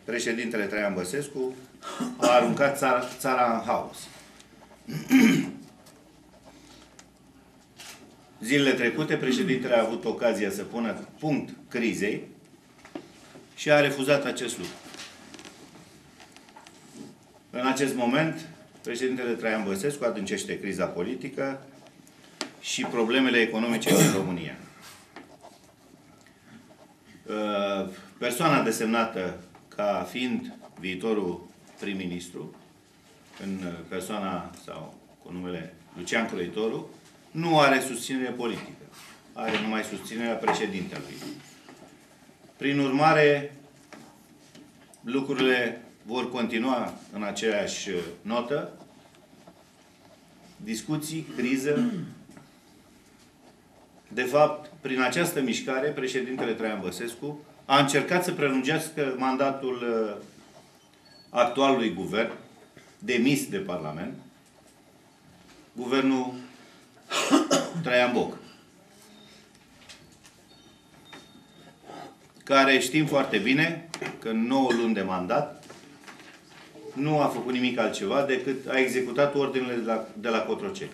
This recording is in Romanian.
președintele Traian Băsescu a aruncat țara în haos. Zilele trecute, președintele a avut ocazia să pună punct crizei și a refuzat acest lucru. În acest moment, președintele Traian Băsescu adâncește criza politică și problemele economice din România. Persoana desemnată ca fiind viitorul prim-ministru, în persoana sau cu numele Lucian Crăitoru, nu are susținere politică. Are numai susținerea președintelui. Prin urmare, lucrurile vor continua în aceeași notă. Discuții, criză. De fapt, prin această mișcare, președintele Traian Băsescu a încercat să prelungească mandatul actualului guvern, demis de Parlament, guvernul Traian Boc, care știm foarte bine că în 9 luni de mandat nu a făcut nimic altceva decât a executat ordinele de la Cotroceni.